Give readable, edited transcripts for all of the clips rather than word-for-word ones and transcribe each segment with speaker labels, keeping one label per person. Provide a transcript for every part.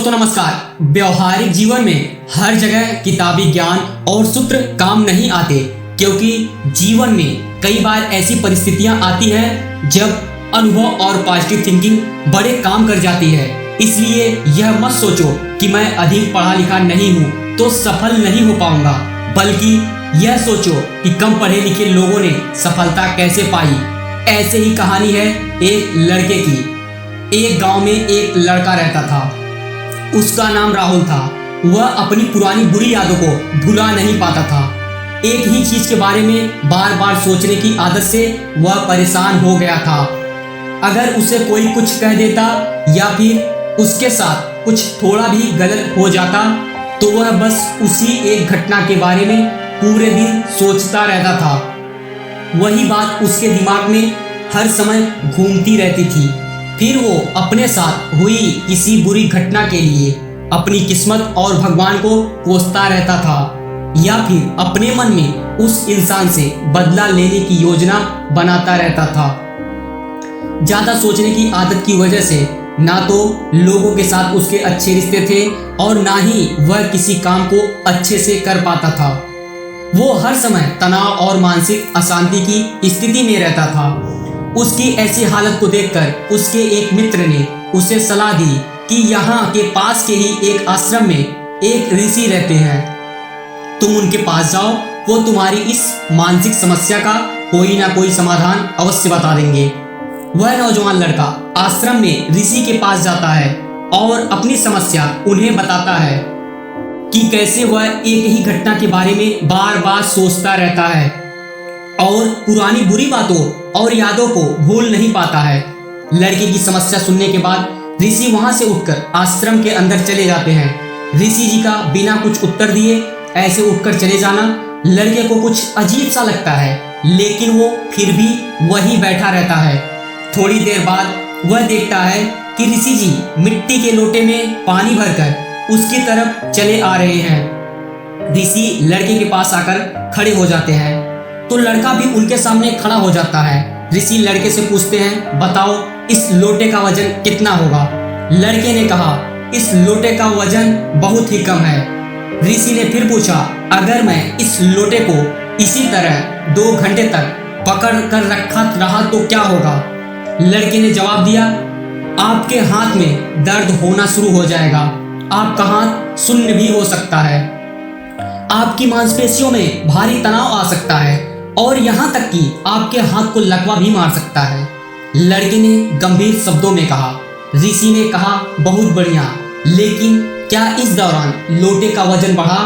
Speaker 1: दोस्तों नमस्कार। व्यवहारिक जीवन में हर जगह किताबी ज्ञान और सूत्र काम नहीं आते, क्योंकि जीवन में कई बार ऐसी परिस्थितियां आती हैं जब अनुभव और पॉजिटिव थिंकिंग बड़े काम कर जाती है। इसलिए यह मत सोचो कि मैं अधिक पढ़ा लिखा नहीं हूँ तो सफल नहीं हो पाऊंगा, बल्कि यह सोचो कि कम पढ़े लिखे लोगों ने सफलता कैसे पाई। ऐसे ही कहानी है एक लड़के की। एक गांव में एक लड़का रहता था। उसका नाम राहुल था। वह अपनी पुरानी बुरी यादों को भुला नहीं पाता था। एक ही चीज के बारे में बार बार सोचने की आदत से वह परेशान हो गया था। अगर उसे कोई कुछ कह देता या फिर उसके साथ कुछ थोड़ा भी गलत हो जाता तो वह बस उसी एक घटना के बारे में पूरे दिन सोचता रहता था। वही बात उसके दिमाग में हर समय घूमती रहती थी। फिर वो अपने साथ हुई किसी बुरी घटना के लिए अपनी किस्मत और भगवान को कोसता रहता था, या फिर अपने मन में उस इंसान से बदला लेने की योजना बनाता रहता था। ज्यादा सोचने की आदत की वजह से ना तो लोगों के साथ उसके अच्छे रिश्ते थे और ना ही वह किसी काम को अच्छे से कर पाता था। वो हर समय तनाव और मानसिक अशांति की स्थिति में रहता था। उसकी ऐसी हालत को देखकर उसके एक मित्र ने उसे सलाह दी कि यहाँ के पास के ही एक आश्रम में एक ऋषि रहते हैं, तुम उनके पास जाओ, वो तुम्हारी इस मानसिक समस्या का कोई ना कोई समाधान अवश्य बता देंगे। वह नौजवान लड़का आश्रम में ऋषि के पास जाता है और अपनी समस्या उन्हें बताता है कि कैसे वह एक ही घटना के बारे में बार बार सोचता रहता है और पुरानी बुरी बातों और यादों को भूल नहीं पाता है। लड़के की समस्या सुनने के बाद ऋषि वहां से उठकर आश्रम के अंदर चले जाते हैं। ऋषि जी का बिना कुछ उत्तर दिए ऐसे उठकर चले जाना लड़के को कुछ अजीब सा लगता है, लेकिन वो फिर भी वहीं बैठा रहता है। थोड़ी देर बाद वह देखता है कि ऋषि जी मिट्टी के लोटे में पानी भरकर उसकी तरफ चले आ रहे हैं। ऋषि लड़के के पास आकर खड़े हो जाते हैं तो लड़का भी उनके सामने खड़ा हो जाता है। ऋषि लड़के से पूछते हैं, बताओ इस लोटे का वजन कितना होगा? लड़के ने कहा, इस लोटे का वजन बहुत ही कम है। ऋषि ने फिर पूछा, अगर मैं इस लोटे को इसी तरह 2 घंटे तक पकड़ कर रखा रहा तो क्या होगा? लड़के ने जवाब दिया, आपके हाथ में दर्द होना शुरू हो जाएगा, आपका हाथ शून्य भी हो सकता है, आपकी मांसपेशियों में भारी तनाव आ सकता है और यहाँ तक कि आपके हाथ को लकवा भी मार सकता है। लड़के ने गंभीर शब्दों में कहा। ऋषि ने कहा, बहुत बढ़िया, लेकिन क्या इस दौरान लोटे का वजन बढ़ा?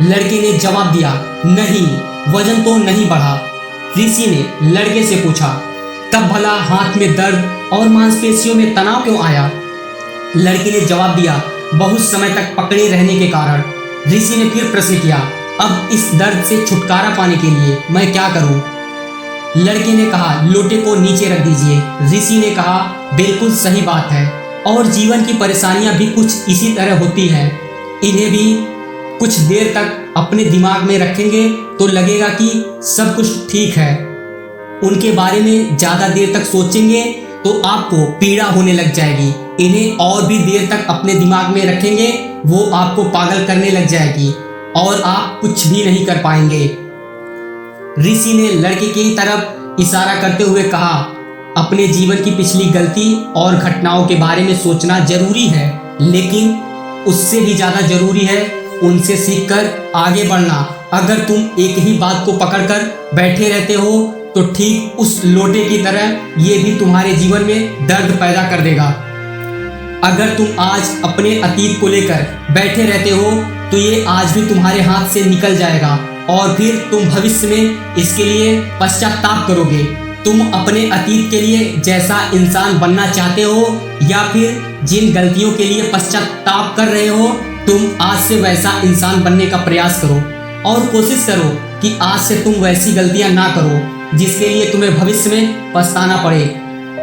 Speaker 1: लड़के ने जवाब दिया, नहीं, वजन तो नहीं बढ़ा। ऋषि ने लड़के से पूछा, तब भला हाथ में दर्द और मांसपेशियों में तनाव क्यों आया? लड़के ने जवाब दिया, बहुत समय तक पकड़े रहने के कारण। ऋषि ने फिर प्रश्न किया, अब इस दर्द से छुटकारा पाने के लिए मैं क्या करूं? लड़के ने कहा, लोटे को नीचे रख दीजिए। ऋषि ने कहा, बिल्कुल सही बात है, और जीवन की परेशानियां भी कुछ इसी तरह होती हैं। इन्हें भी कुछ देर तक अपने दिमाग में रखेंगे तो लगेगा कि सब कुछ ठीक है। उनके बारे में ज्यादा देर तक सोचेंगे तो आपको पीड़ा होने लग जाएगी। इन्हें और भी देर तक अपने दिमाग में रखेंगे, वो आपको पागल करने लग जाएगी और आप कुछ भी नहीं कर पाएंगे। ऋषि ने लड़के की तरफ इशारा करते हुए कहा, अपने जीवन की पिछली गलती और घटनाओं के बारे में सोचना जरूरी है, लेकिन उससे भी ज्यादा जरूरी है उनसे सीखकर आगे बढ़ना। अगर तुम एक ही बात को पकड़कर बैठे रहते हो तो ठीक उस लोटे की तरह ये भी तुम्हारे जीवन में दर्द पैदा कर देगा। अगर तुम आज अपने अतीत को लेकर बैठे रहते हो तो ये आज भी तुम्हारे हाथ से निकल जाएगा और फिर तुम भविष्य में इसके लिए पश्चाताप करोगे। तुम अपने अतीत के लिए जैसा इंसान बनना चाहते हो या फिर जिन गलतियों के लिए पश्चाताप कर रहे हो, तुम आज से वैसा इंसान बनने का प्रयास करो और कोशिश करो कि आज से तुम वैसी गलतियां ना करो जिसके लिए तुम्हें भविष्य में पछताना पड़े।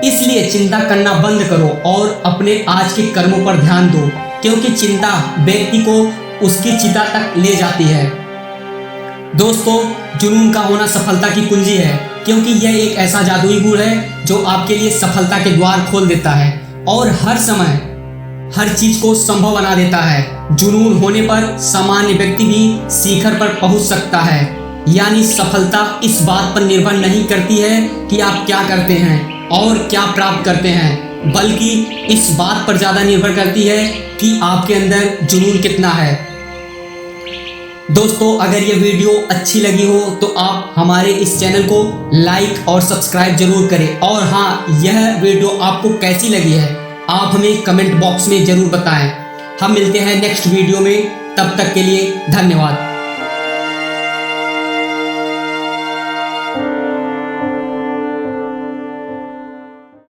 Speaker 1: इसलिए चिंता करना बंद करो और अपने आज के कर्मों पर ध्यान दो, क्योंकि चिंता व्यक्ति को उसकी चिता तक ले जाती है। दोस्तों, जुनून का होना सफलता की कुंजी है, क्योंकि यह एक ऐसा जादुई गुण है जो आपके लिए सफलता के द्वार खोल देता है और हर समय हर चीज को संभव बना देता है। जुनून होने पर सामान्य व्यक्ति भी शिखर पर पहुंच सकता है। यानी सफलता इस बात पर निर्भर नहीं करती है कि आप क्या करते हैं और क्या प्राप्त करते हैं, बल्कि इस बात पर ज्यादा निर्भर करती है कि आपके अंदर जुनून कितना है। दोस्तों, अगर ये वीडियो अच्छी लगी हो तो आप हमारे इस चैनल को लाइक और सब्सक्राइब जरूर करें। और हाँ, यह वीडियो आपको कैसी लगी है आप हमें कमेंट बॉक्स में जरूर बताएं। हम मिलते हैं नेक्स्ट वीडियो में, तब तक के लिए धन्यवाद।